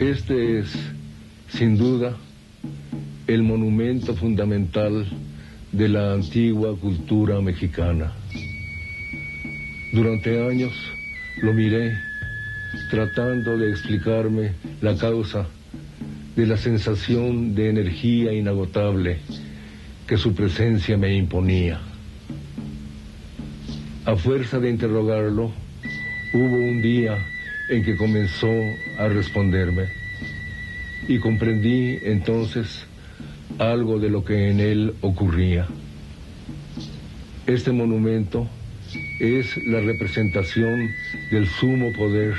Este es, sin duda, el monumento fundamental de la antigua cultura mexicana. Durante años lo miré tratando de explicarme la causa de la sensación de energía inagotable que su presencia me imponía. A fuerza de interrogarlo, hubo un día en que comenzó a responderme y comprendí entonces algo de lo que en él ocurría. Este monumento es la representación del sumo poder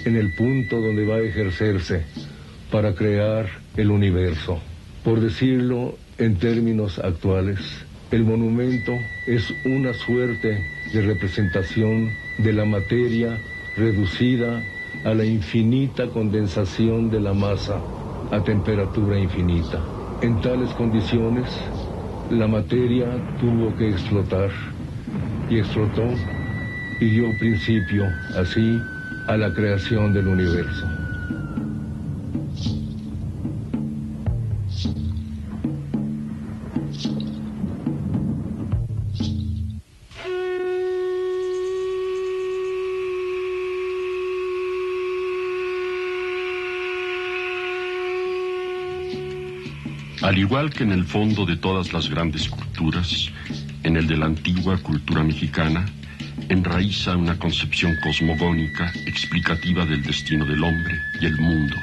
en el punto donde va a ejercerse para crear el universo. Por decirlo en términos actuales, el monumento es una suerte de representación de la materia reducida a la infinita condensación de la masa a temperatura infinita. En tales condiciones, la materia tuvo que explotar, y explotó y dio principio, así, a la creación del universo. Al igual que en el fondo de todas las grandes culturas, en el de la antigua cultura mexicana, enraiza una concepción cosmogónica explicativa del destino del hombre y el mundo.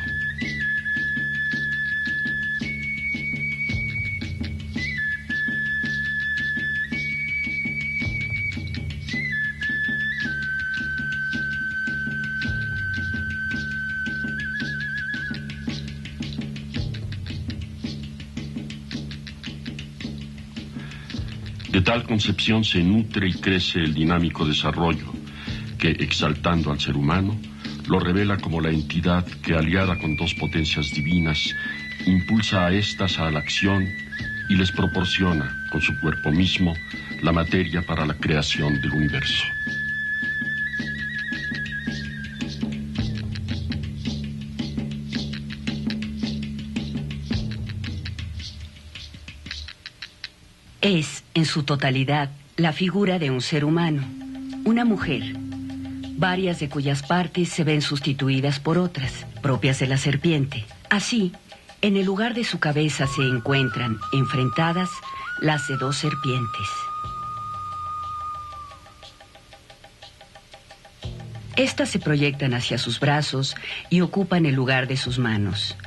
De tal concepción se nutre y crece el dinámico desarrollo que, exaltando al ser humano, lo revela como la entidad que, aliada con dos potencias divinas, impulsa a éstas a la acción y les proporciona, con su cuerpo mismo, la materia para la creación del universo. Es, en su totalidad, la figura de un ser humano, una mujer, varias de cuyas partes se ven sustituidas por otras, propias de la serpiente. Así, en el lugar de su cabeza se encuentran, enfrentadas, las de dos serpientes. Estas se proyectan hacia sus brazos y ocupan el lugar de sus manos.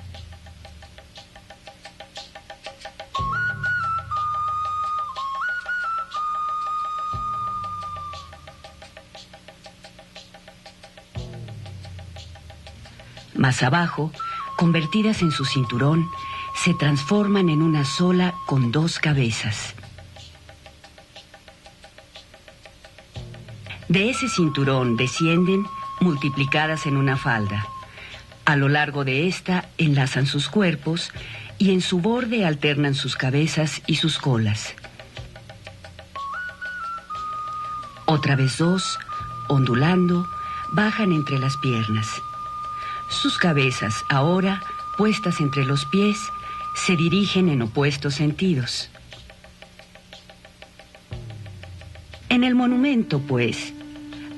Más abajo, convertidas en su cinturón, se transforman en una sola con dos cabezas. De ese cinturón descienden, multiplicadas en una falda. A lo largo de esta enlazan sus cuerpos y en su borde alternan sus cabezas y sus colas. Otra vez dos, ondulando, bajan entre las piernas. Sus cabezas, ahora puestas entre los pies, se dirigen en opuestos sentidos. En el monumento, pues,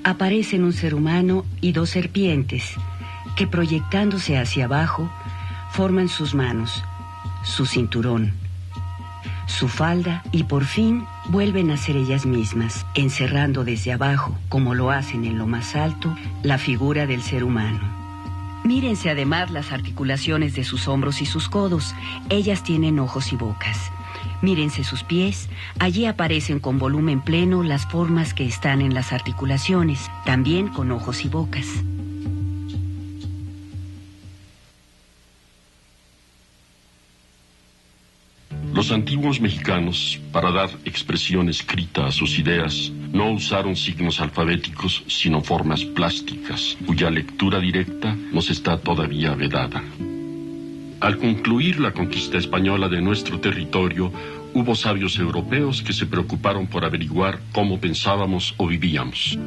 aparecen un ser humano y dos serpientes que, proyectándose hacia abajo, forman sus manos, su cinturón, su falda y por fin vuelven a ser ellas mismas, encerrando desde abajo, como lo hacen en lo más alto, la figura del ser humano. Mírense además las articulaciones de sus hombros y sus codos. Ellas tienen ojos y bocas. Mírense sus pies. Allí aparecen con volumen pleno las formas que están en las articulaciones, también con ojos y bocas. Los antiguos mexicanos, para dar expresión escrita a sus ideas, no usaron signos alfabéticos, sino formas plásticas, cuya lectura directa nos está todavía vedada. Al concluir la conquista española de nuestro territorio, hubo sabios europeos que se preocuparon por averiguar cómo pensábamos o vivíamos.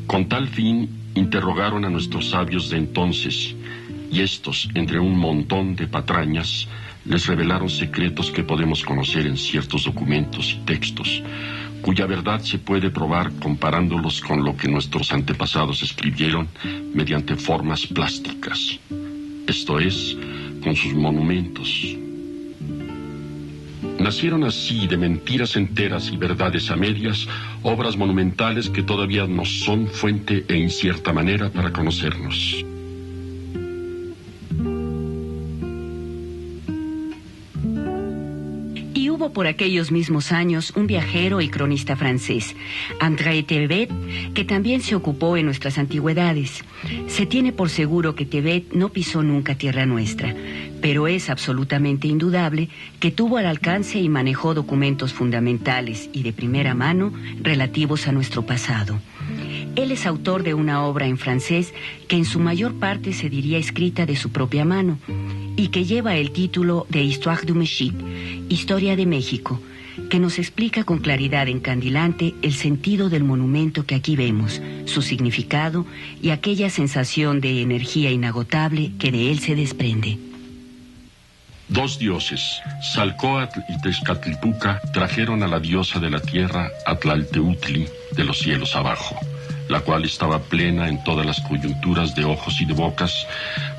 Con tal fin, interrogaron a nuestros sabios de entonces, y estos, entre un montón de patrañas, les revelaron secretos que podemos conocer en ciertos documentos y textos, cuya verdad se puede probar comparándolos con lo que nuestros antepasados escribieron mediante formas plásticas, esto es, con sus monumentos. Nacieron así de mentiras enteras y verdades a medias, obras monumentales que todavía nos son fuente e incierta manera para conocernos. Y hubo por aquellos mismos años un viajero y cronista francés, André Thévet, que también se ocupó en nuestras antigüedades. Se tiene por seguro que Thévet no pisó nunca tierra nuestra, pero es absolutamente indudable que tuvo al alcance y manejó documentos fundamentales y de primera mano relativos a nuestro pasado. Él es autor de una obra en francés que en su mayor parte se diría escrita de su propia mano y que lleva el título de Histoire du Mexique, Historia de México, que nos explica con claridad encandilante el sentido del monumento que aquí vemos, su significado y aquella sensación de energía inagotable que de él se desprende. Dos dioses, Tzalcóatl y Tezcatlipoca, trajeron a la diosa de la tierra, Atlalteutli, de los cielos abajo, la cual estaba plena en todas las coyunturas de ojos y de bocas,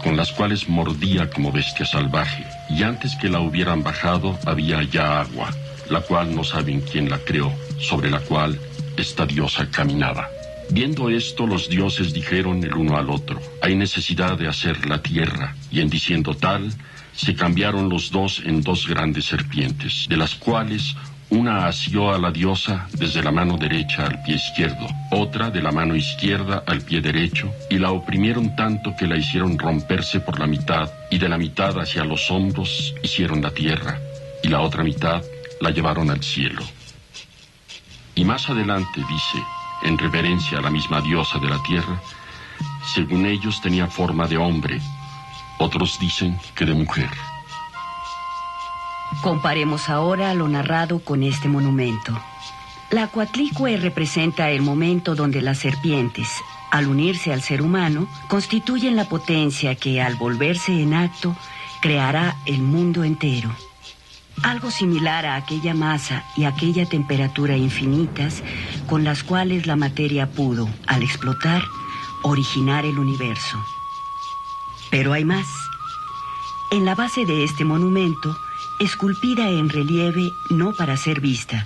con las cuales mordía como bestia salvaje, y antes que la hubieran bajado había ya agua, la cual no saben quién la creó, sobre la cual esta diosa caminaba. Viendo esto, los dioses dijeron el uno al otro, hay necesidad de hacer la tierra, y en diciendo tal, se cambiaron los dos en dos grandes serpientes, de las cuales una asió a la diosa desde la mano derecha al pie izquierdo, otra de la mano izquierda al pie derecho, y la oprimieron tanto que la hicieron romperse por la mitad, y de la mitad hacia los hombros hicieron la tierra, y la otra mitad la llevaron al cielo. Y más adelante dice, en reverencia a la misma diosa de la tierra, según ellos tenía forma de hombre, otros dicen que de mujer. Comparemos ahora lo narrado con este monumento. La Coatlicue representa el momento donde las serpientes, al unirse al ser humano, constituyen la potencia que, al volverse en acto, creará el mundo entero. Algo similar a aquella masa y aquella temperatura infinitas con las cuales la materia pudo, al explotar, originar el universo. Pero hay más. En la base de este monumento, esculpida en relieve no para ser vista,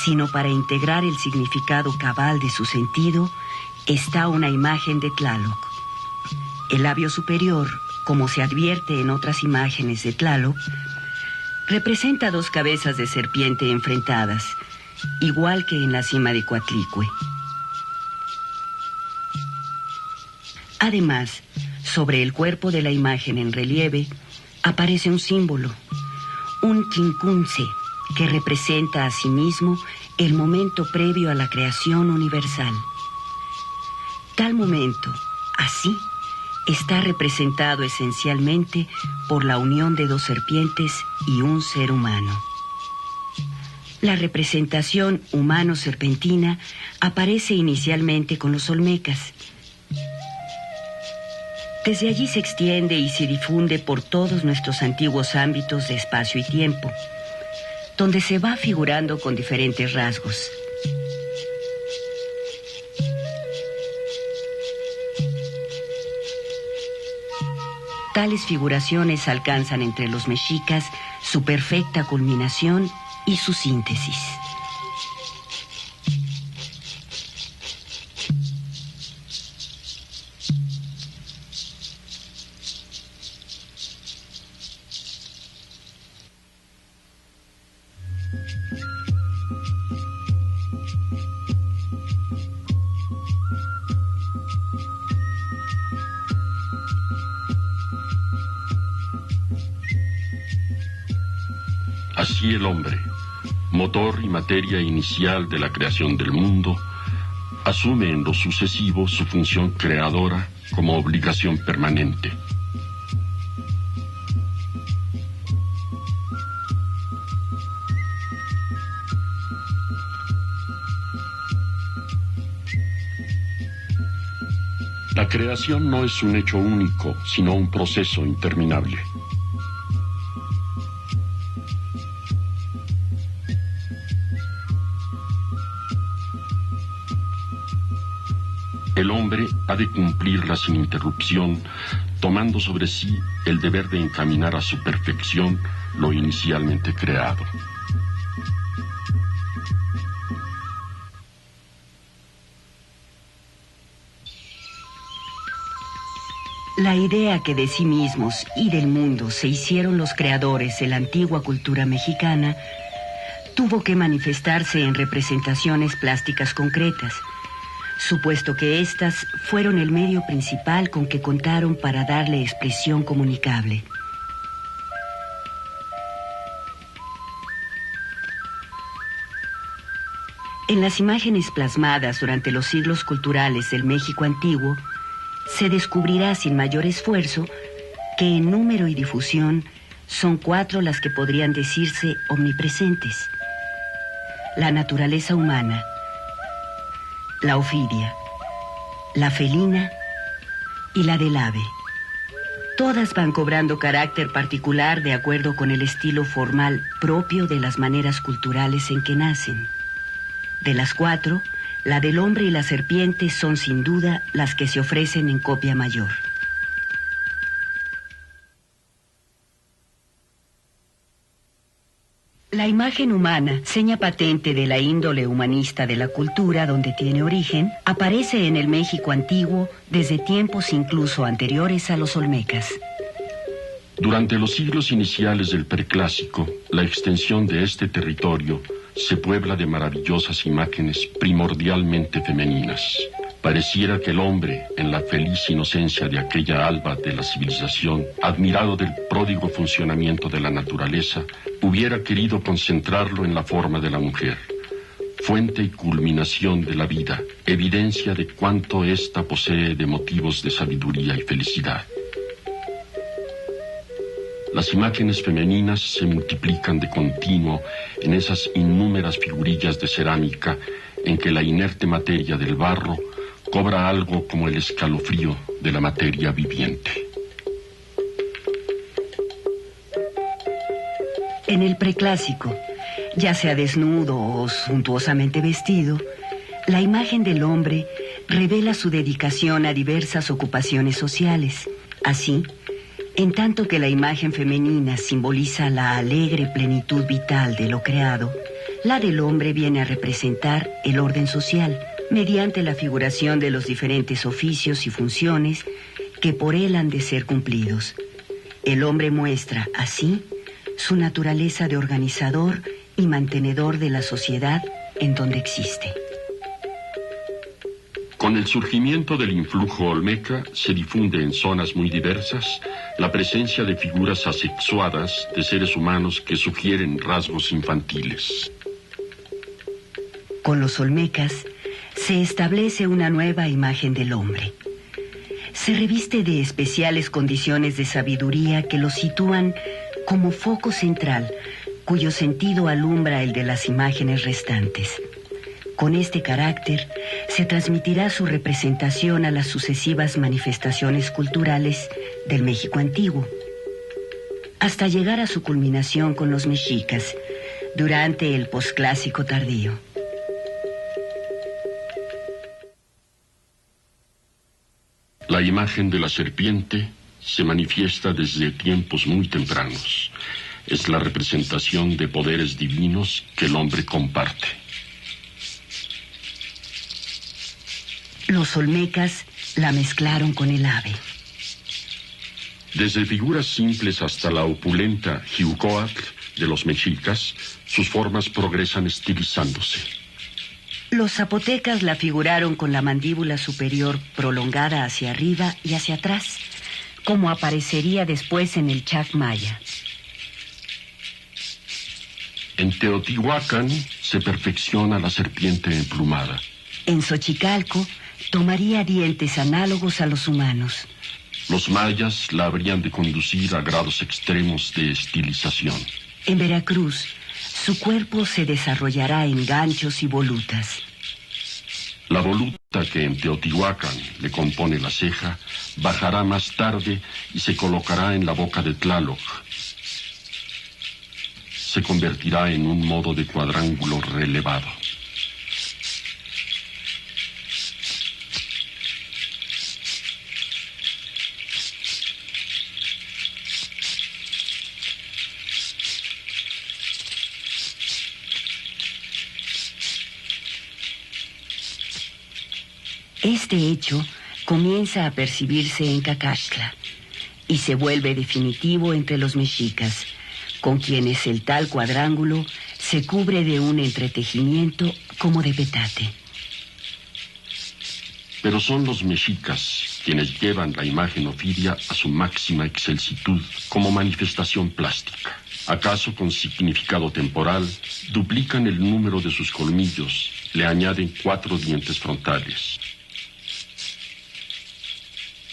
sino para integrar el significado cabal de su sentido, está una imagen de Tlaloc. El labio superior, como se advierte en otras imágenes de Tlaloc, representa dos cabezas de serpiente enfrentadas, igual que en la cima de Coatlicue. Además, sobre el cuerpo de la imagen en relieve, aparece un símbolo, un quincunce, que representa asimismo el momento previo a la creación universal. Tal momento, así, está representado esencialmente por la unión de dos serpientes y un ser humano. La representación humano-serpentina aparece inicialmente con los olmecas. Desde allí se extiende y se difunde por todos nuestros antiguos ámbitos de espacio y tiempo, donde se va figurando con diferentes rasgos. Tales figuraciones alcanzan entre los mexicas su perfecta culminación y su síntesis. Así el hombre, motor y materia inicial de la creación del mundo, asume en lo sucesivo su función creadora como obligación permanente. La creación no es un hecho único, sino un proceso interminable. El hombre ha de cumplirla sin interrupción, tomando sobre sí el deber de encaminar a su perfección lo inicialmente creado. La idea que de sí mismos y del mundo se hicieron los creadores de la antigua cultura mexicana tuvo que manifestarse en representaciones plásticas concretas, supuesto que éstas fueron el medio principal con que contaron para darle expresión comunicable. En las imágenes plasmadas durante los siglos culturales del México antiguo, se descubrirá sin mayor esfuerzo que en número y difusión son 4 las que podrían decirse omnipresentes: la naturaleza humana, la ofidia, la felina y la del ave. Todas van cobrando carácter particular de acuerdo con el estilo formal propio de las maneras culturales en que nacen. De las 4, la del hombre y la serpiente son sin duda las que se ofrecen en copia mayor. La imagen humana, seña patente de la índole humanista de la cultura donde tiene origen, aparece en el México antiguo desde tiempos incluso anteriores a los olmecas. Durante los siglos iniciales del Preclásico, la extensión de este territorio se puebla de maravillosas imágenes primordialmente femeninas. Pareciera que el hombre, en la feliz inocencia de aquella alba de la civilización, admirado del pródigo funcionamiento de la naturaleza, hubiera querido concentrarlo en la forma de la mujer, fuente y culminación de la vida, evidencia de cuánto ésta posee de motivos de sabiduría y felicidad. Las imágenes femeninas se multiplican de continuo en esas innúmeras figurillas de cerámica en que la inerte materia del barro cobra algo como el escalofrío de la materia viviente. En el Preclásico, ya sea desnudo o suntuosamente vestido, la imagen del hombre revela su dedicación a diversas ocupaciones sociales. Así, en tanto que la imagen femenina simboliza la alegre plenitud vital de lo creado, la del hombre viene a representar el orden social, mediante la figuración de los diferentes oficios y funciones que por él han de ser cumplidos. El hombre muestra, así, su naturaleza de organizador y mantenedor de la sociedad en donde existe. Con el surgimiento del influjo olmeca se difunde en zonas muy diversas la presencia de figuras asexuadas de seres humanos que sugieren rasgos infantiles. Con los olmecas se establece una nueva imagen del hombre. Se reviste de especiales condiciones de sabiduría que lo sitúan como foco central, cuyo sentido alumbra el de las imágenes restantes. Con este carácter se transmitirá su representación a las sucesivas manifestaciones culturales del México antiguo, hasta llegar a su culminación con los mexicas durante el posclásico tardío. La imagen de la serpiente se manifiesta desde tiempos muy tempranos. Es la representación de poderes divinos que el hombre comparte. Los olmecas la mezclaron con el ave. Desde figuras simples hasta la opulenta Jiucoatl de los mexicas, sus formas progresan estilizándose. Los zapotecas la figuraron con la mandíbula superior prolongada hacia arriba y hacia atrás, como aparecería después en el Chac Maya. En Teotihuacán se perfecciona la serpiente emplumada. En Xochicalco tomaría dientes análogos a los humanos. Los mayas la habrían de conducir a grados extremos de estilización. En Veracruz, su cuerpo se desarrollará en ganchos y volutas. La voluta que en Teotihuacán le compone la ceja, bajará más tarde y se colocará en la boca de Tlaloc. Se convertirá en un modo de cuadrángulo relevado. Este hecho comienza a percibirse en Cacaxtla y se vuelve definitivo entre los mexicas, con quienes el tal cuadrángulo se cubre de un entretejimiento como de petate. Pero son los mexicas quienes llevan la imagen ofidia a su máxima excelsitud como manifestación plástica. ¿Acaso con significado temporal duplican el número de sus colmillos, le añaden 4 dientes frontales?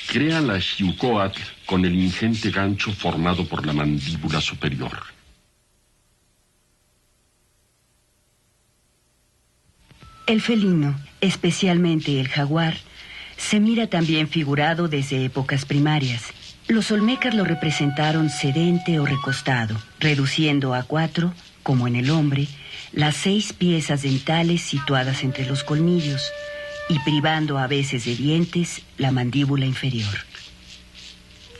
Crean la Xiucoatl con el ingente gancho formado por la mandíbula superior. El felino, especialmente el jaguar, se mira también figurado desde épocas primarias. Los olmecas lo representaron sedente o recostado, reduciendo a 4, como en el hombre, las 6 piezas dentales situadas entre los colmillos, y privando a veces de dientes la mandíbula inferior.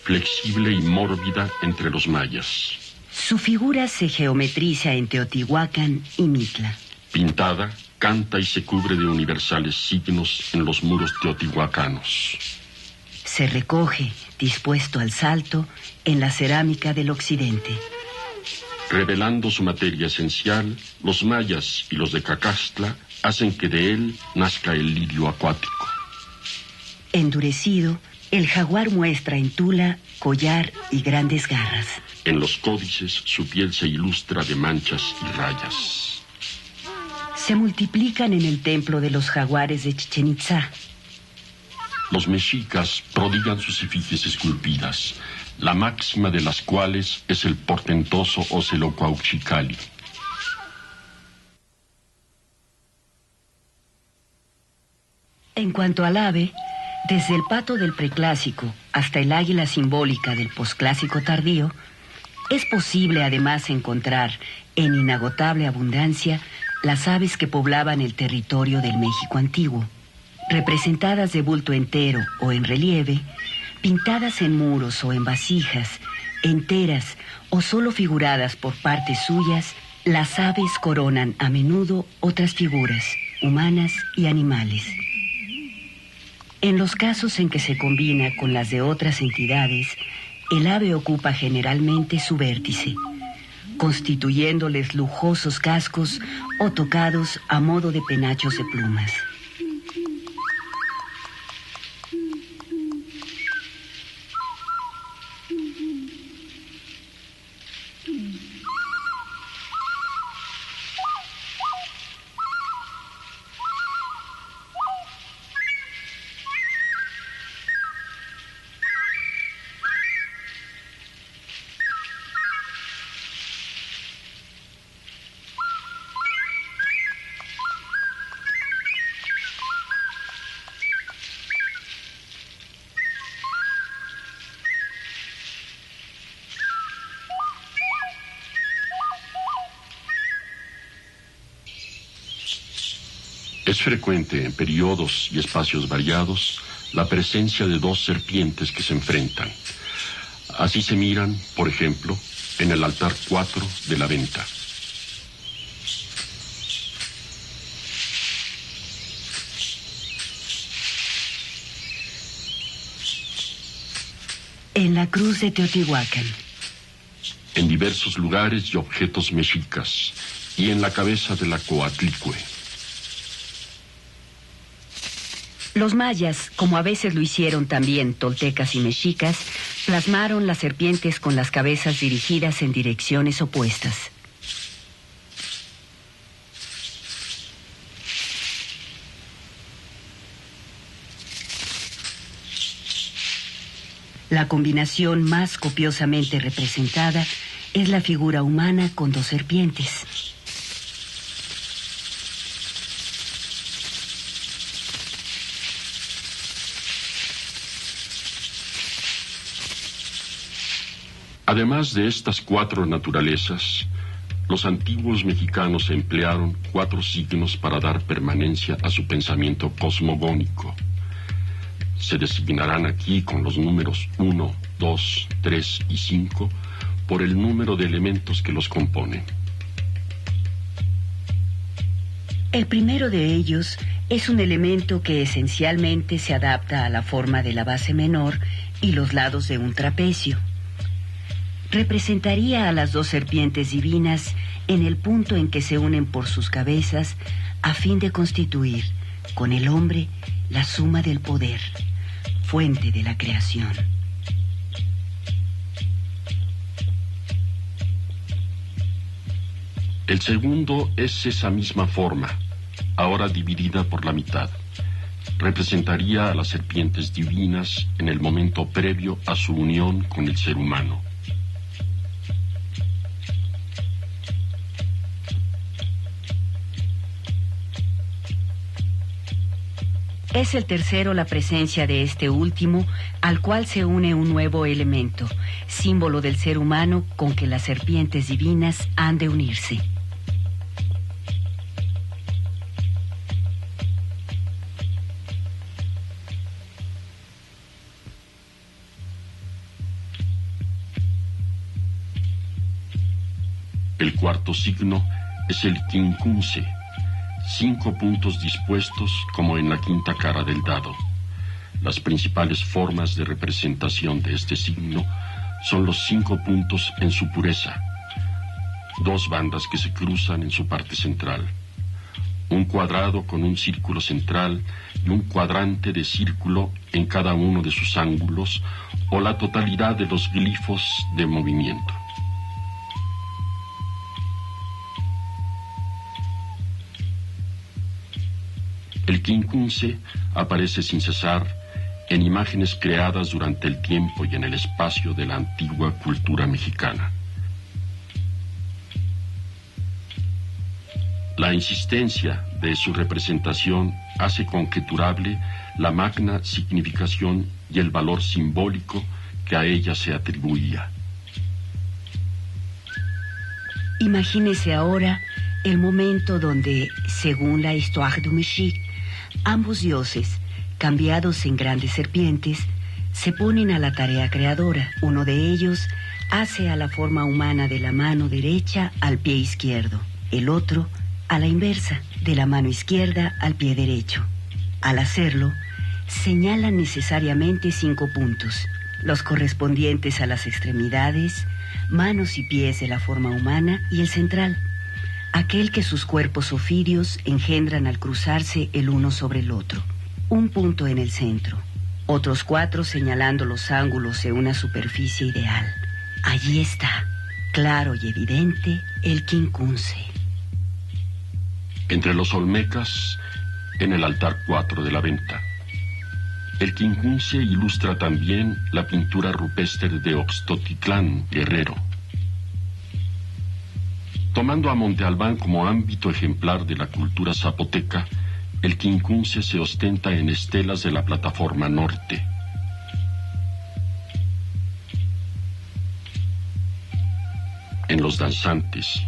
Flexible y mórbida entre los mayas. Su figura se geometriza en Teotihuacán y Mitla. Pintada, canta y se cubre de universales signos en los muros teotihuacanos. Se recoge, dispuesto al salto, en la cerámica del occidente. Revelando su materia esencial, los mayas y los de Cacaxtla hacen que de él nazca el lirio acuático. Endurecido, el jaguar muestra en tula, collar y grandes garras. En los códices su piel se ilustra de manchas y rayas. Se multiplican en el templo de los jaguares de Chichén Itzá. Los mexicas prodigan sus efigies esculpidas, la máxima de las cuales es el portentoso Ocelocuauhxicalli. En cuanto al ave, desde el pato del preclásico hasta el águila simbólica del posclásico tardío, es posible además encontrar en inagotable abundancia las aves que poblaban el territorio del México antiguo, representadas de bulto entero o en relieve, pintadas en muros o en vasijas, enteras o solo figuradas por partes suyas. Las aves coronan a menudo otras figuras, humanas y animales. En los casos en que se combina con las de otras entidades, el ave ocupa generalmente su vértice, constituyéndoles lujosos cascos o tocados a modo de penachos de plumas. Es frecuente en periodos y espacios variados la presencia de 2 serpientes que se enfrentan. Así se miran, por ejemplo, en el altar 4 de la venta. En la cruz de Teotihuacán. En diversos lugares y objetos mexicas, y en la cabeza de la Coatlicue. Los mayas, como a veces lo hicieron también toltecas y mexicas, plasmaron las serpientes con las cabezas dirigidas en direcciones opuestas. La combinación más copiosamente representada es la figura humana con 2 serpientes. Además de estas 4 naturalezas, los antiguos mexicanos emplearon 4 signos para dar permanencia a su pensamiento cosmogónico. Se designarán aquí con los números 1, 2, 3 y 5 por el número de elementos que los componen. El primero de ellos es un elemento que esencialmente se adapta a la forma de la base menor y los lados de un trapecio. Representaría a las 2 serpientes divinas en el punto en que se unen por sus cabezas a fin de constituir, con el hombre, la suma del poder, fuente de la creación. El segundo es esa misma forma, ahora dividida por la mitad. Representaría a las serpientes divinas en el momento previo a su unión con el ser humano. Es el tercero la presencia de este último, al cual se une un nuevo elemento, símbolo del ser humano con que las serpientes divinas han de unirse. El cuarto signo es el quincunce, 5 puntos dispuestos como en la quinta cara del dado. Las principales formas de representación de este signo son los 5 puntos en su pureza, 2 bandas que se cruzan en su parte central, un cuadrado con un círculo central y un cuadrante de círculo en cada uno de sus ángulos, o la totalidad de los glifos de movimiento. El quincunce aparece sin cesar en imágenes creadas durante el tiempo y en el espacio de la antigua cultura mexicana. La insistencia de su representación hace conjeturable la magna significación y el valor simbólico que a ella se atribuía. Imagínese ahora el momento donde, según la Histoire du Mexique, ambos dioses, cambiados en grandes serpientes, se ponen a la tarea creadora. Uno de ellos hace a la forma humana de la mano derecha al pie izquierdo, el otro a la inversa, de la mano izquierda al pie derecho. Al hacerlo, señalan necesariamente 5 puntos, los correspondientes a las extremidades, manos y pies de la forma humana, y el central, aquel que sus cuerpos ofídeos engendran al cruzarse el uno sobre el otro. Un punto en el centro, otros 4 señalando los ángulos de una superficie ideal. Allí está, claro y evidente, el quincunce. Entre los olmecas, en el altar 4 de la venta. El quincunce ilustra también la pintura rupestre de Oxtotitlán, Guerrero. Tomando a Monte Albán como ámbito ejemplar de la cultura zapoteca, el quincunce se ostenta en estelas de la plataforma norte. En los danzantes.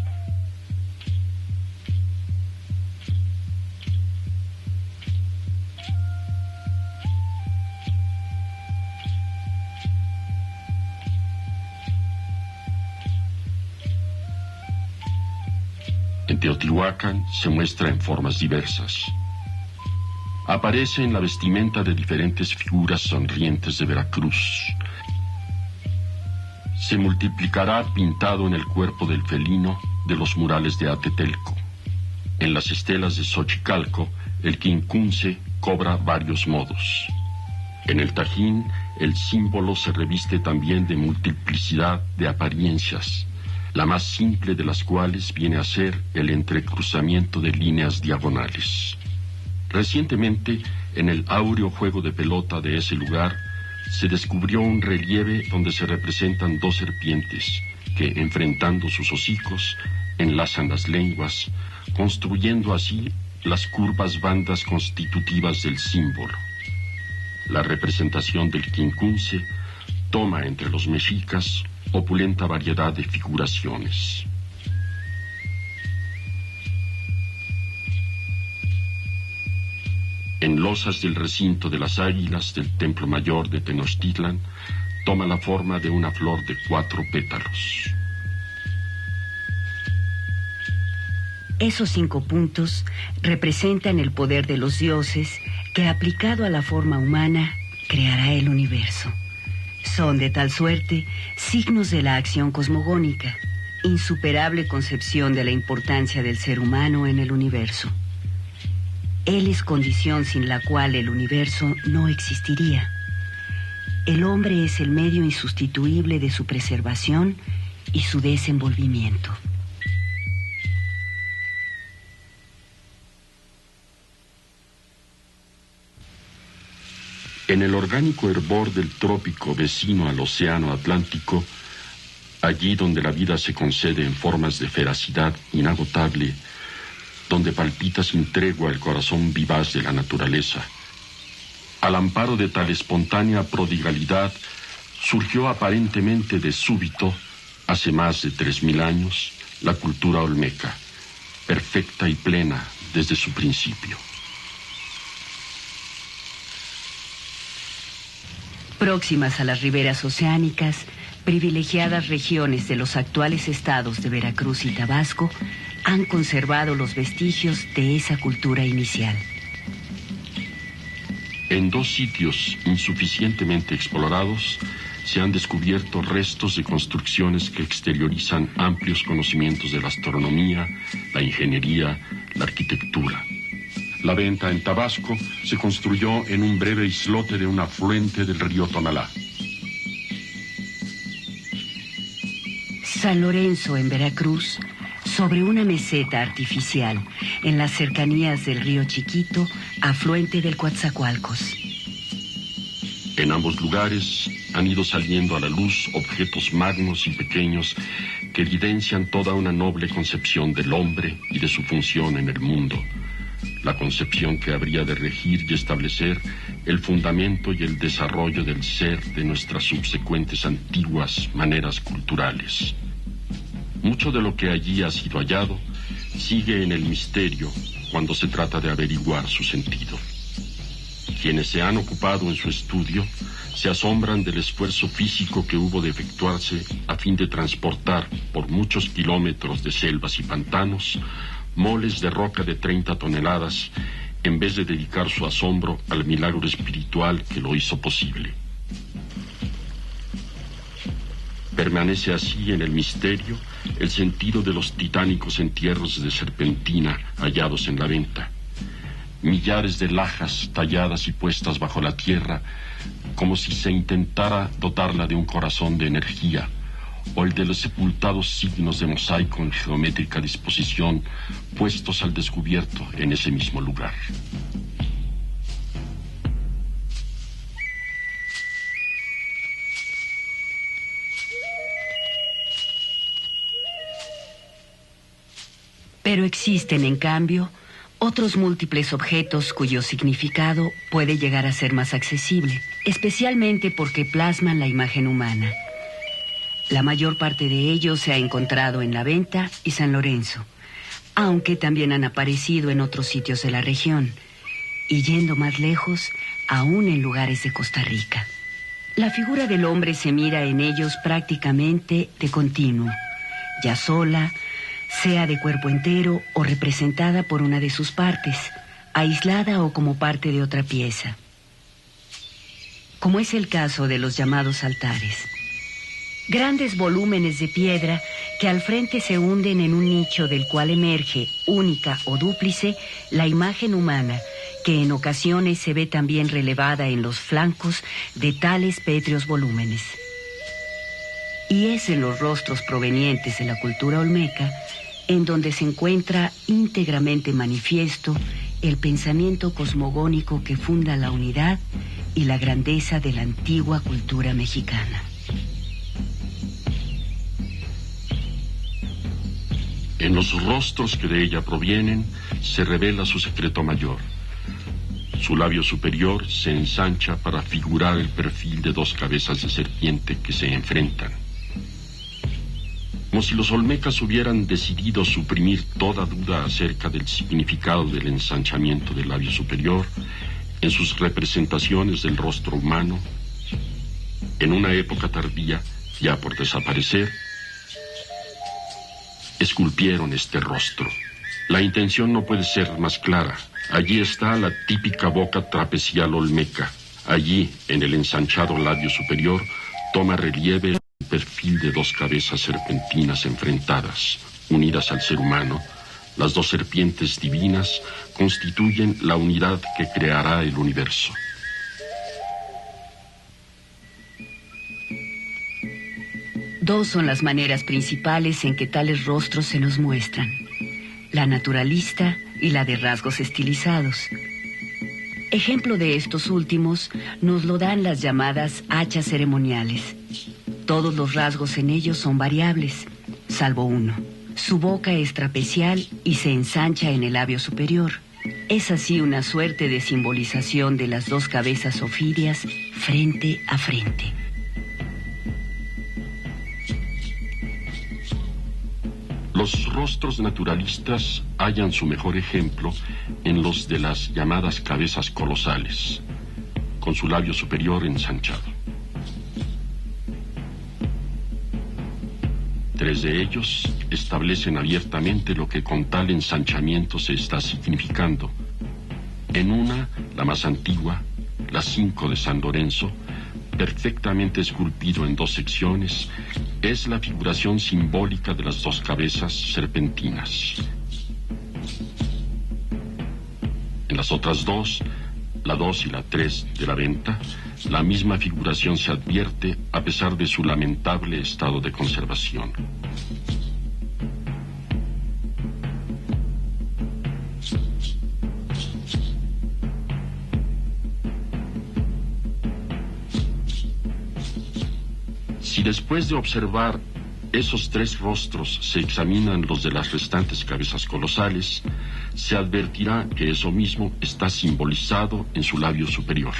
En Teotihuacán se muestra en formas diversas. Aparece en la vestimenta de diferentes figuras sonrientes de Veracruz. Se multiplicará pintado en el cuerpo del felino de los murales de Atetelco. En las estelas de Xochicalco, el quincunce cobra varios modos. En el Tajín, el símbolo se reviste también de multiplicidad de apariencias, la más simple de las cuales viene a ser el entrecruzamiento de líneas diagonales. Recientemente, en el áureo juego de pelota de ese lugar, se descubrió un relieve donde se representan 2 serpientes que, enfrentando sus hocicos, enlazan las lenguas, construyendo así las curvas bandas constitutivas del símbolo. La representación del quincunce toma entre los mexicas opulenta variedad de figuraciones. En losas del recinto de las águilas del Templo Mayor de Tenochtitlan, toma la forma de una flor de 4 pétalos. Esos 5 puntos representan el poder de los dioses que, aplicado a la forma humana, creará el universo. Son de tal suerte signos de la acción cosmogónica, insuperable concepción de la importancia del ser humano en el universo. Él es condición sin la cual el universo no existiría. El hombre es el medio insustituible de su preservación y su desenvolvimiento. En el orgánico hervor del trópico vecino al océano Atlántico, allí donde la vida se concede en formas de feracidad inagotable, donde palpita sin tregua el corazón vivaz de la naturaleza, al amparo de tal espontánea prodigalidad, surgió aparentemente de súbito, hace más de 3000 años, la cultura olmeca, perfecta y plena desde su principio. Próximas a las riberas oceánicas, privilegiadas regiones de los actuales estados de Veracruz y Tabasco han conservado los vestigios de esa cultura inicial. En 2 sitios insuficientemente explorados se han descubierto restos de construcciones que exteriorizan amplios conocimientos de la astronomía, la ingeniería, la arquitectura. La venta en Tabasco se construyó en un breve islote de un afluente del río Tonalá. San Lorenzo, en Veracruz, sobre una meseta artificial, en las cercanías del río Chiquito, afluente del Coatzacoalcos. En ambos lugares han ido saliendo a la luz objetos magnos y pequeños que evidencian toda una noble concepción del hombre y de su función en el mundo. La concepción que habría de regir y establecer el fundamento y el desarrollo del ser de nuestras subsecuentes antiguas maneras culturales. Mucho de lo que allí ha sido hallado sigue en el misterio cuando se trata de averiguar su sentido. Quienes se han ocupado en su estudio se asombran del esfuerzo físico que hubo de efectuarse a fin de transportar por muchos kilómetros de selvas y pantanos moles de roca de 30 toneladas, en vez de dedicar su asombro al milagro espiritual que lo hizo posible. Permanece así en el misterio el sentido de los titánicos entierros de serpentina hallados en la venta. Millares de lajas talladas y puestas bajo la tierra, como si se intentara dotarla de un corazón de energía, o el de los sepultados signos de mosaico en geométrica disposición puestos al descubierto en ese mismo lugar. Pero existen, en cambio, otros múltiples objetos cuyo significado puede llegar a ser más accesible, especialmente porque plasman la imagen humana. La mayor parte de ellos se ha encontrado en La Venta y San Lorenzo, aunque también han aparecido en otros sitios de la región, y yendo más lejos, aún en lugares de Costa Rica. La figura del hombre se mira en ellos prácticamente de continuo, ya sola, sea de cuerpo entero o representada por una de sus partes, aislada o como parte de otra pieza, como es el caso de los llamados altares. Grandes volúmenes de piedra que al frente se hunden en un nicho del cual emerge, única o dúplice, la imagen humana, que en ocasiones se ve también relevada en los flancos de tales pétreos volúmenes. Y es en los rostros provenientes de la cultura olmeca en donde se encuentra íntegramente manifiesto el pensamiento cosmogónico que funda la unidad y la grandeza de la antigua cultura mexicana. En los rostros que de ella provienen se revela su secreto mayor. Su labio superior se ensancha para figurar el perfil de 2 cabezas de serpiente que se enfrentan. Como si los olmecas hubieran decidido suprimir toda duda acerca del significado del ensanchamiento del labio superior en sus representaciones del rostro humano, en una época tardía, ya por desaparecer, esculpieron este rostro. La intención no puede ser más clara. Allí está la típica boca trapecial olmeca. Allí, en el ensanchado labio superior, toma relieve el perfil de dos cabezas serpentinas enfrentadas, unidas al ser humano. Las dos serpientes divinas constituyen la unidad que creará el universo. Dos son las maneras principales en que tales rostros se nos muestran: la naturalista y la de rasgos estilizados. Ejemplo de estos últimos nos lo dan las llamadas hachas ceremoniales. Todos los rasgos en ellos son variables, salvo uno. Su boca es trapecial y se ensancha en el labio superior. Es así una suerte de simbolización de las dos cabezas ofídeas frente a frente. Los rostros naturalistas hallan su mejor ejemplo en los de las llamadas cabezas colosales, con su labio superior ensanchado. Tres de ellos establecen abiertamente lo que con tal ensanchamiento se está significando. En una, la más antigua, la 5 de San Lorenzo, perfectamente esculpido en dos secciones, es la figuración simbólica de las dos cabezas serpentinas. En las otras dos, la 2 y la 3 de la venta, la misma figuración se advierte a pesar de su lamentable estado de conservación. Si después de observar esos tres rostros se examinan los de las restantes cabezas colosales, se advertirá que eso mismo está simbolizado en su labio superior.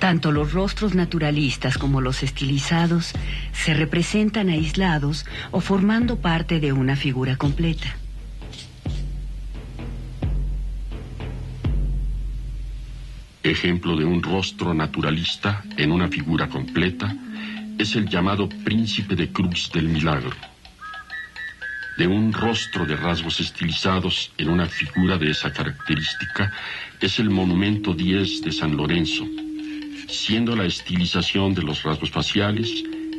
Tanto los rostros naturalistas como los estilizados se representan aislados o formando parte de una figura completa. Ejemplo de un rostro naturalista en una figura completa es el llamado Príncipe de Cruz del Milagro. De un rostro de rasgos estilizados en una figura de esa característica es el monumento 10 de San Lorenzo, siendo la estilización de los rasgos faciales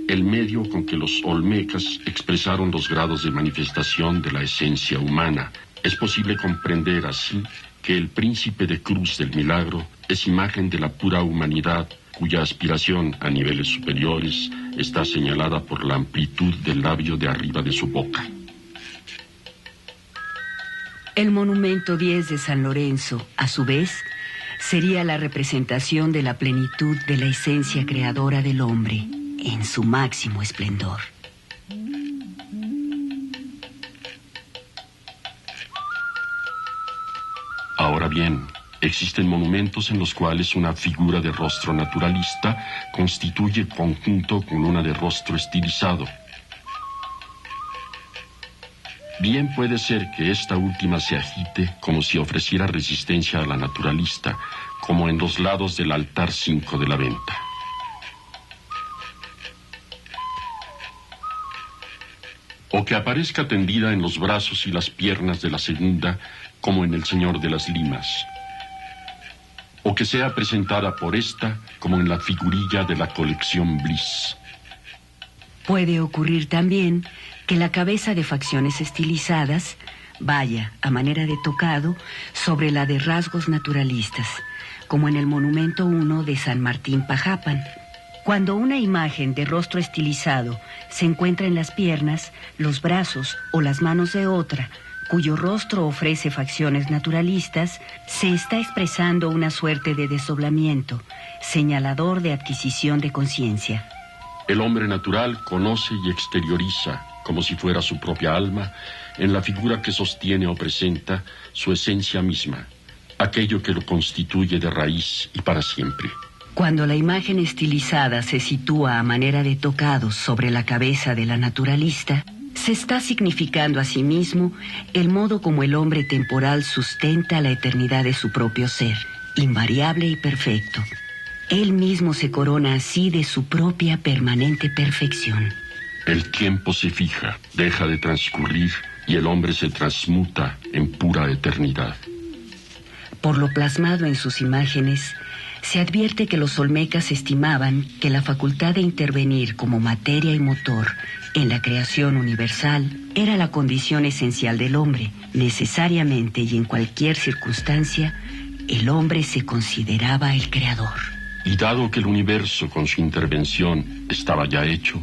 el medio con que los olmecas expresaron los grados de manifestación de la esencia humana. Es posible comprender así que el Príncipe de Cruz del Milagro es imagen de la pura humanidad, cuya aspiración a niveles superiores está señalada por la amplitud del labio de arriba de su boca. El monumento 10 de San Lorenzo, a su vez, sería la representación de la plenitud de la esencia creadora del hombre en su máximo esplendor. Ahora bien, existen monumentos en los cuales una figura de rostro naturalista constituye conjunto con una de rostro estilizado. Bien puede ser que esta última se agite como si ofreciera resistencia a la naturalista, como en los lados del altar 5 de la venta. o que aparezca tendida en los brazos y las piernas de la segunda, como en El Señor de las Limas, o que sea presentada por esta como en la figurilla de la colección Bliss. Puede ocurrir también que la cabeza de facciones estilizadas vaya, a manera de tocado, sobre la de rasgos naturalistas, como en el Monumento 1 de San Martín Pajapan. Cuando una imagen de rostro estilizado se encuentra en las piernas, los brazos o las manos de otra, cuyo rostro ofrece facciones naturalistas, se está expresando una suerte de desdoblamiento, señalador de adquisición de conciencia. El hombre natural conoce y exterioriza, como si fuera su propia alma, en la figura que sostiene o presenta su esencia misma, aquello que lo constituye de raíz y para siempre. Cuando la imagen estilizada se sitúa a manera de tocado sobre la cabeza de la naturalista, se está significando a sí mismo el modo como el hombre temporal sustenta la eternidad de su propio ser, invariable y perfecto. Él mismo se corona así de su propia permanente perfección. El tiempo se fija, deja de transcurrir y el hombre se transmuta en pura eternidad. Por lo plasmado en sus imágenes, se advierte que los olmecas estimaban que la facultad de intervenir como materia y motor en la creación universal era la condición esencial del hombre. Necesariamente y en cualquier circunstancia, el hombre se consideraba el creador. Y dado que el universo con su intervención estaba ya hecho,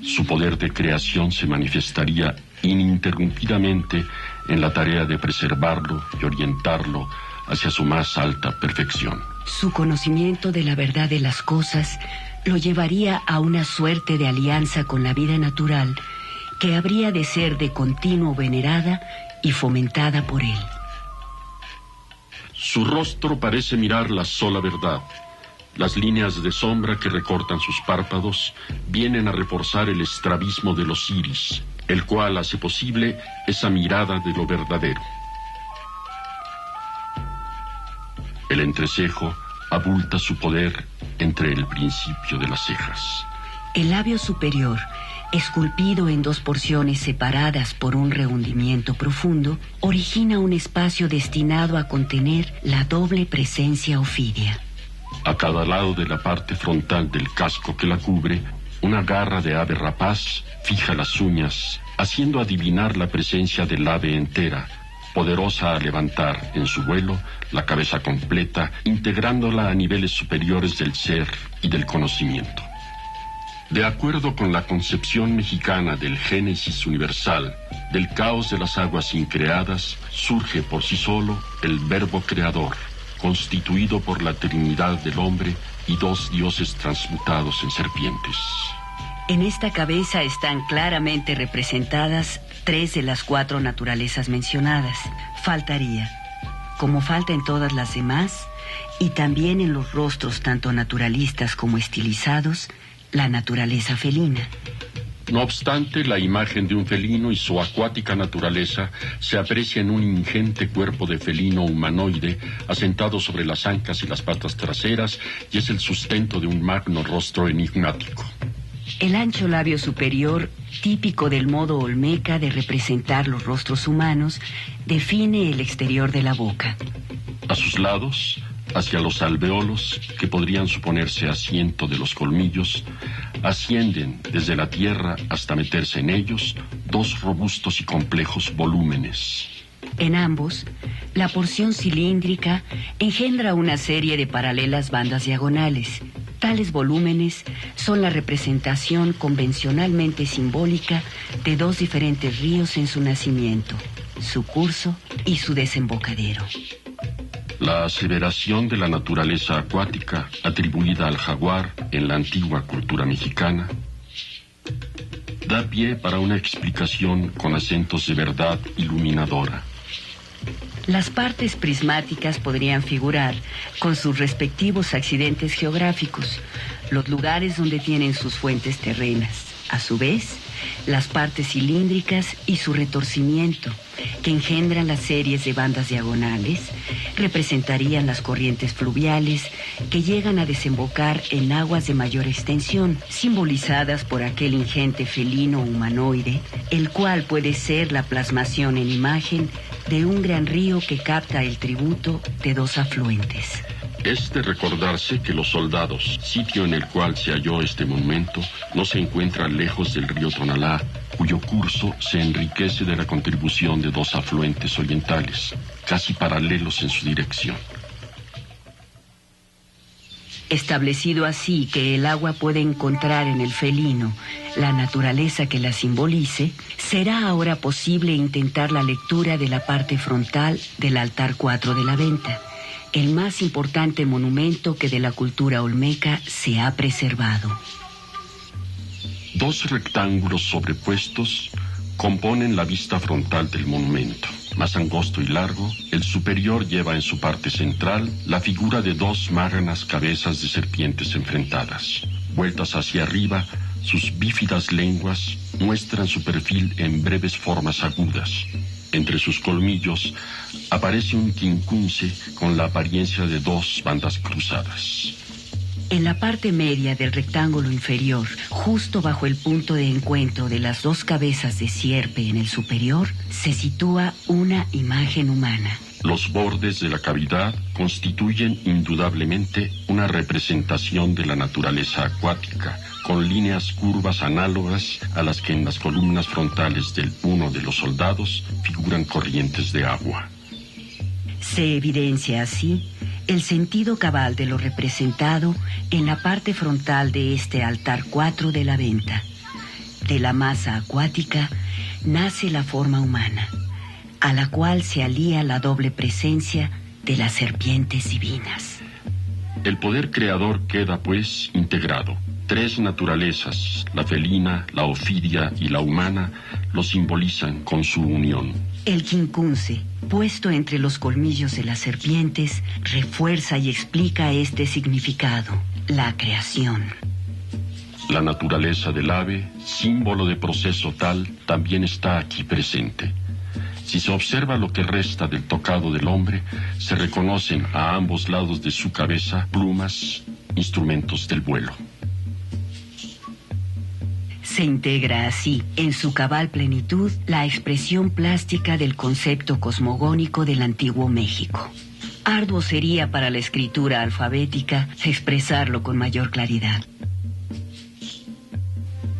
su poder de creación se manifestaría ininterrumpidamente en la tarea de preservarlo y orientarlo hacia su más alta perfección. Su conocimiento de la verdad de las cosas lo llevaría a una suerte de alianza con la vida natural que habría de ser de continuo venerada y fomentada por él. Su rostro parece mirar la sola verdad. Las líneas de sombra que recortan sus párpados vienen a reforzar el estrabismo de los iris, el cual hace posible esa mirada de lo verdadero. El entrecejo abulta su poder entre el principio de las cejas. El labio superior, esculpido en dos porciones separadas por un rehundimiento profundo, origina un espacio destinado a contener la doble presencia ofídea. A cada lado de la parte frontal del casco que la cubre, una garra de ave rapaz fija las uñas, haciendo adivinar la presencia del ave entera, poderosa a levantar en su vuelo la cabeza completa, integrándola a niveles superiores del ser y del conocimiento. De acuerdo con la concepción mexicana del génesis universal, del caos de las aguas increadas, surge por sí solo el verbo creador, constituido por la Trinidad del hombre y dos dioses transmutados en serpientes. En esta cabeza están claramente representadas 3 de las 4 naturalezas mencionadas. Faltaría, como falta en todas las demás, y también en los rostros tanto naturalistas como estilizados, la naturaleza felina. No obstante, la imagen de un felino y su acuática naturaleza se aprecia en un ingente cuerpo de felino humanoide asentado sobre las ancas y las patas traseras y es el sustento de un magno rostro enigmático. El ancho labio superior, típico del modo olmeca de representar los rostros humanos, define el exterior de la boca. A sus lados, hacia los alvéolos, que podrían suponerse asiento de los colmillos, ascienden desde la tierra hasta meterse en ellos 2 robustos y complejos volúmenes. En ambos, la porción cilíndrica engendra una serie de paralelas bandas diagonales. Tales volúmenes son la representación convencionalmente simbólica de 2 diferentes ríos en su nacimiento, su curso y su desembocadero. La aseveración de la naturaleza acuática atribuida al jaguar en la antigua cultura mexicana da pie para una explicación con acentos de verdad iluminadora. Las partes prismáticas podrían figurar con sus respectivos accidentes geográficos, los lugares donde tienen sus fuentes terrenas. A su vez, las partes cilíndricas y su retorcimiento, que engendran las series de bandas diagonales, representarían las corrientes fluviales que llegan a desembocar en aguas de mayor extensión, simbolizadas por aquel ingente felino humanoide, el cual puede ser la plasmación en imagen de un gran río que capta el tributo de dos afluentes. Es de recordarse que los Soldados, sitio en el cual se halló este monumento, no se encuentra lejos del río Tonalá, cuyo curso se enriquece de la contribución de dos afluentes orientales, casi paralelos en su dirección. Establecido así que el agua puede encontrar en el felino la naturaleza que la simbolice, será ahora posible intentar la lectura de la parte frontal del altar 4 de la venta, el más importante monumento que de la cultura olmeca se ha preservado. Dos rectángulos sobrepuestos componen la vista frontal del monumento. Más angosto y largo, el superior lleva en su parte central la figura de dos magnas cabezas de serpientes enfrentadas. Vueltas hacia arriba, sus bífidas lenguas muestran su perfil en breves formas agudas. Entre sus colmillos aparece un quincunce con la apariencia de dos bandas cruzadas. En la parte media del rectángulo inferior, justo bajo el punto de encuentro de las dos cabezas de sierpe en el superior, se sitúa una imagen humana. Los bordes de la cavidad constituyen indudablemente una representación de la naturaleza acuática, con líneas curvas análogas a las que en las columnas frontales del uno de los soldados figuran corrientes de agua. Se evidencia así el sentido cabal de lo representado en la parte frontal de este altar 4 de la venta. De la masa acuática nace la forma humana, a la cual se alía la doble presencia de las serpientes divinas. El poder creador queda, pues, integrado. Tres naturalezas, la felina, la ofidia y la humana, lo simbolizan con su unión. El quincunce, puesto entre los colmillos de las serpientes, refuerza y explica este significado, la creación. La naturaleza del ave, símbolo de proceso tal, también está aquí presente. Si se observa lo que resta del tocado del hombre, se reconocen a ambos lados de su cabeza plumas, instrumentos del vuelo. Se integra así, en su cabal plenitud, la expresión plástica del concepto cosmogónico del antiguo México. Arduo sería para la escritura alfabética expresarlo con mayor claridad.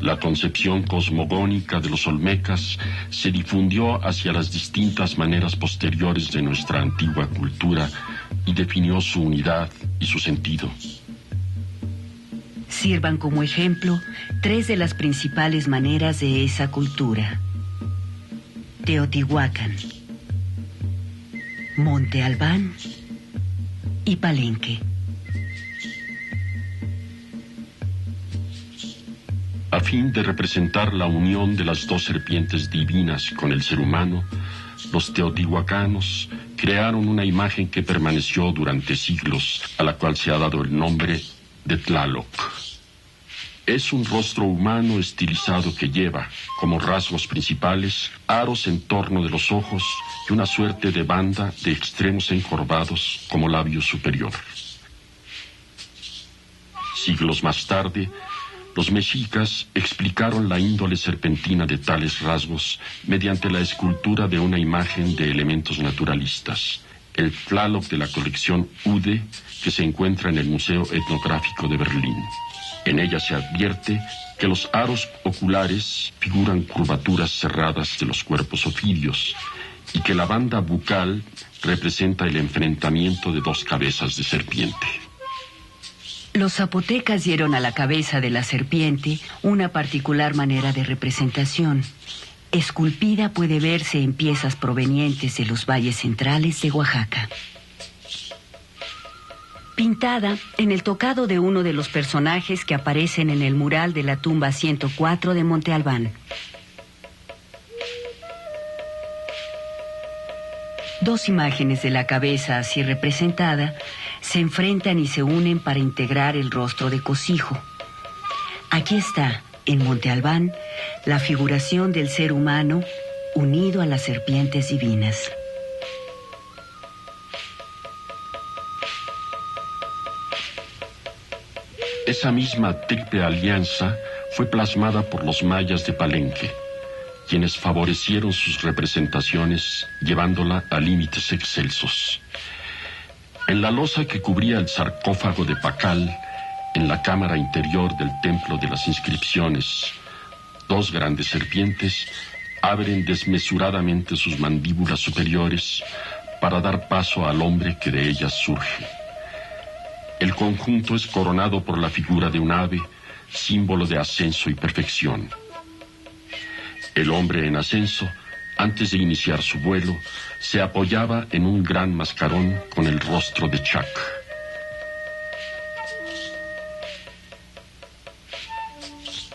La concepción cosmogónica de los olmecas se difundió hacia las distintas maneras posteriores de nuestra antigua cultura y definió su unidad y su sentido. Sirvan como ejemplo tres de las principales maneras de esa cultura: Teotihuacán, Monte Albán y Palenque. A fin de representar la unión de las dos serpientes divinas con el ser humano, los teotihuacanos crearon una imagen que permaneció durante siglos, a la cual se ha dado el nombre de Tlaloc. Es un rostro humano estilizado que lleva, como rasgos principales, aros en torno de los ojos y una suerte de banda de extremos encorvados como labio superior. Siglos más tarde, los mexicas explicaron la índole serpentina de tales rasgos mediante la escultura de una imagen de elementos naturalistas, el Tlaloc de la colección Ude, que se encuentra en el Museo Etnográfico de Berlín. En ella se advierte que los aros oculares figuran curvaturas cerradas de los cuerpos ofidios y que la banda bucal representa el enfrentamiento de dos cabezas de serpiente. Los zapotecas dieron a la cabeza de la serpiente una particular manera de representación. Esculpida puede verse en piezas provenientes de los valles centrales de Oaxaca. Pintada en el tocado de uno de los personajes que aparecen en el mural de la tumba 104 de Monte Albán. Dos imágenes de la cabeza así representada se enfrentan y se unen para integrar el rostro de Cosijo. Aquí está, en Monte Albán, la figuración del ser humano unido a las serpientes divinas. Esa misma triple alianza fue plasmada por los mayas de Palenque, quienes favorecieron sus representaciones llevándola a límites excelsos. En la losa que cubría el sarcófago de Pacal, en la cámara interior del templo de las inscripciones, dos grandes serpientes abren desmesuradamente sus mandíbulas superiores para dar paso al hombre que de ellas surge. El conjunto es coronado por la figura de un ave, símbolo de ascenso y perfección. El hombre en ascenso, antes de iniciar su vuelo, se apoyaba en un gran mascarón con el rostro de Chac.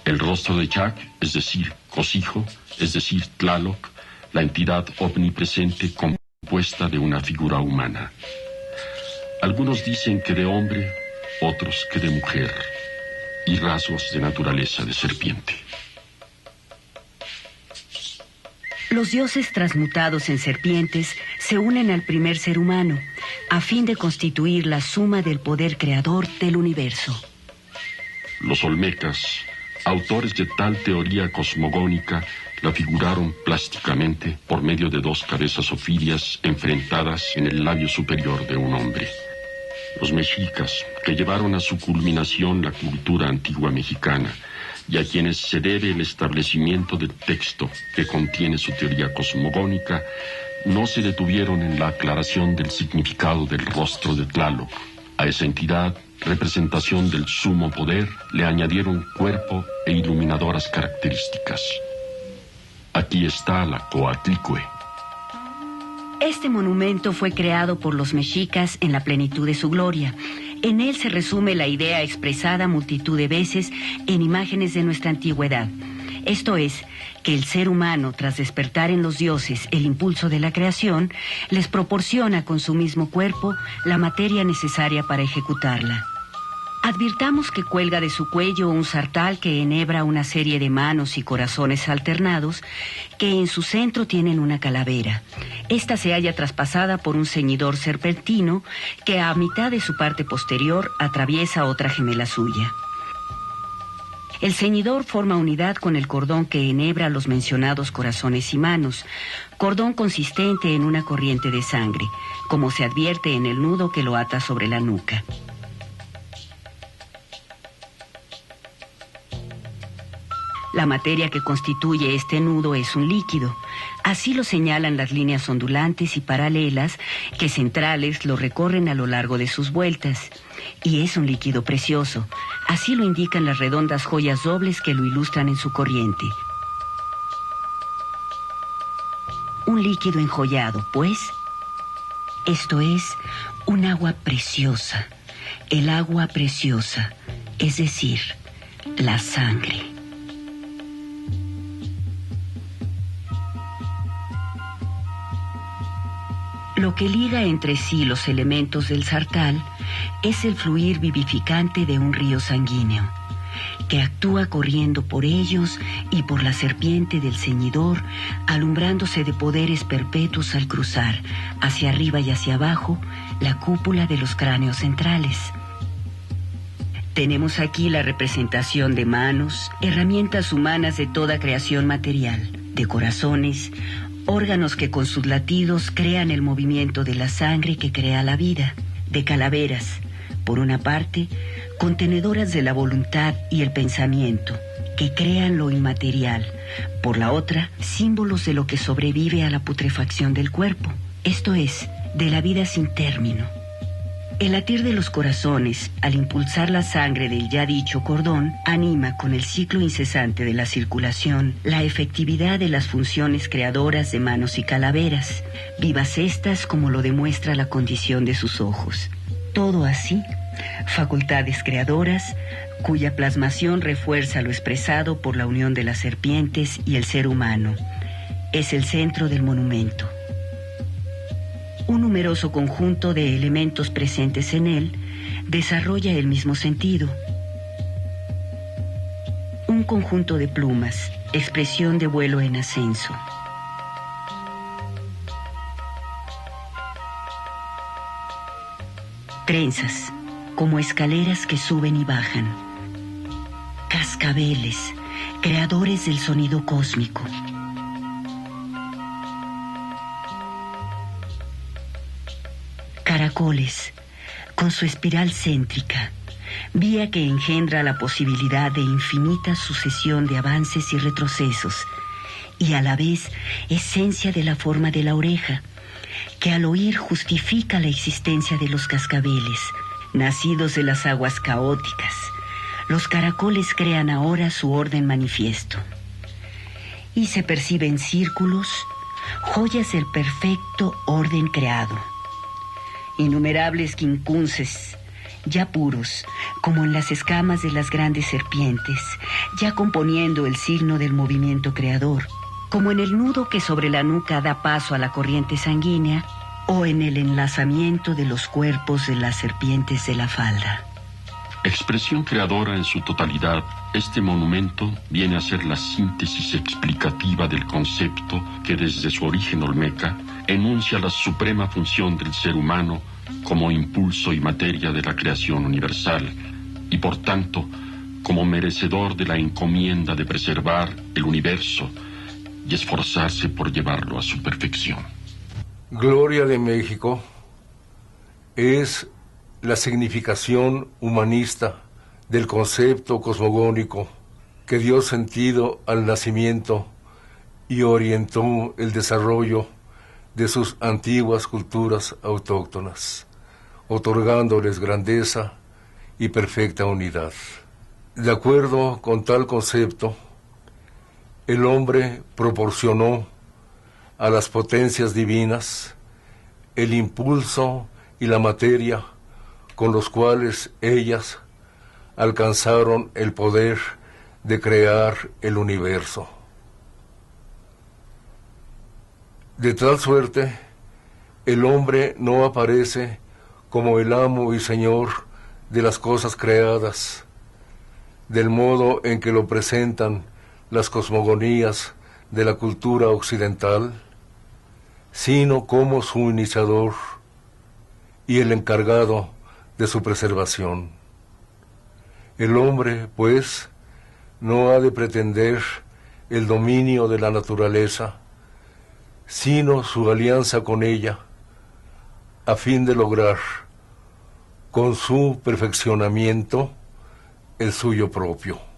El rostro de Chac, es decir, Cosijo, es decir, Tlaloc, la entidad omnipresente compuesta de una figura humana. Algunos dicen que de hombre, otros que de mujer, y rasgos de naturaleza de serpiente. Los dioses transmutados en serpientes se unen al primer ser humano, a fin de constituir la suma del poder creador del universo. Los olmecas, autores de tal teoría cosmogónica, la figuraron plásticamente por medio de dos cabezas ofídeas enfrentadas en el labio superior de un hombre. Los mexicas, que llevaron a su culminación la cultura antigua mexicana, y a quienes se debe el establecimiento del texto que contiene su teoría cosmogónica, no se detuvieron en la aclaración del significado del rostro de Tlaloc. A esa entidad, representación del sumo poder, le añadieron cuerpo e iluminadoras características. Aquí está la Coatlicue. Este monumento fue creado por los mexicas en la plenitud de su gloria. En él se resume la idea expresada multitud de veces en imágenes de nuestra antigüedad. Esto es, que el ser humano, tras despertar en los dioses el impulso de la creación, les proporciona con su mismo cuerpo la materia necesaria para ejecutarla. Advirtamos que cuelga de su cuello un sartal que enhebra una serie de manos y corazones alternados que en su centro tienen una calavera. Esta se halla traspasada por un ceñidor serpentino que a mitad de su parte posterior atraviesa otra gemela suya. El ceñidor forma unidad con el cordón que enhebra los mencionados corazones y manos, cordón consistente en una corriente de sangre, como se advierte en el nudo que lo ata sobre la nuca. La materia que constituye este nudo es un líquido. Así lo señalan las líneas ondulantes y paralelas que centrales lo recorren a lo largo de sus vueltas. Y es un líquido precioso. Así lo indican las redondas joyas dobles que lo ilustran en su corriente. Un líquido enjollado, pues. Esto es un agua preciosa. El agua preciosa, es decir, la sangre. Lo que liga entre sí los elementos del sartal es el fluir vivificante de un río sanguíneo, que actúa corriendo por ellos y por la serpiente del ceñidor, alumbrándose de poderes perpetuos al cruzar, hacia arriba y hacia abajo, la cúpula de los cráneos centrales. Tenemos aquí la representación de manos, herramientas humanas de toda creación material, de corazones, órganos que con sus latidos crean el movimiento de la sangre que crea la vida, de calaveras, por una parte, contenedoras de la voluntad y el pensamiento, que crean lo inmaterial, por la otra, símbolos de lo que sobrevive a la putrefacción del cuerpo, esto es, de la vida sin término. El latir de los corazones, al impulsar la sangre del ya dicho cordón, anima con el ciclo incesante de la circulación la efectividad de las funciones creadoras de manos y calaveras, vivas estas como lo demuestra la condición de sus ojos. Todo así, facultades creadoras, cuya plasmación refuerza lo expresado por la unión de las serpientes y el ser humano. Es el centro del monumento. Un numeroso conjunto de elementos presentes en él desarrolla el mismo sentido. Un conjunto de plumas, expresión de vuelo en ascenso. Trenzas, como escaleras que suben y bajan. Cascabeles, creadores del sonido cósmico. Caracoles, con su espiral céntrica, vía que engendra la posibilidad de infinita sucesión de avances y retrocesos, y a la vez esencia de la forma de la oreja, que al oír justifica la existencia de los cascabeles, nacidos de las aguas caóticas. Los caracoles crean ahora su orden manifiesto. Y se perciben círculos, joyas del perfecto orden creado. Innumerables quincunces, ya puros, como en las escamas de las grandes serpientes, ya componiendo el signo del movimiento creador, como en el nudo que sobre la nuca da paso a la corriente sanguínea, o en el enlazamiento de los cuerpos de las serpientes de la falda. Expresión creadora en su totalidad, este monumento viene a ser la síntesis explicativa del concepto que desde su origen olmeca enuncia la suprema función del ser humano como impulso y materia de la creación universal y por tanto como merecedor de la encomienda de preservar el universo y esforzarse por llevarlo a su perfección. Gloria de México es la significación humanista del concepto cosmogónico que dio sentido al nacimiento y orientó el desarrollo de sus antiguas culturas autóctonas, otorgándoles grandeza y perfecta unidad. De acuerdo con tal concepto, el hombre proporcionó a las potencias divinas el impulso y la materia con los cuales ellas alcanzaron el poder de crear el universo. De tal suerte, el hombre no aparece como el amo y señor de las cosas creadas, del modo en que lo presentan las cosmogonías de la cultura occidental, sino como su iniciador y el encargado de su preservación. El hombre, pues, no ha de pretender el dominio de la naturaleza, sino su alianza con ella, a fin de lograr, con su perfeccionamiento, el suyo propio.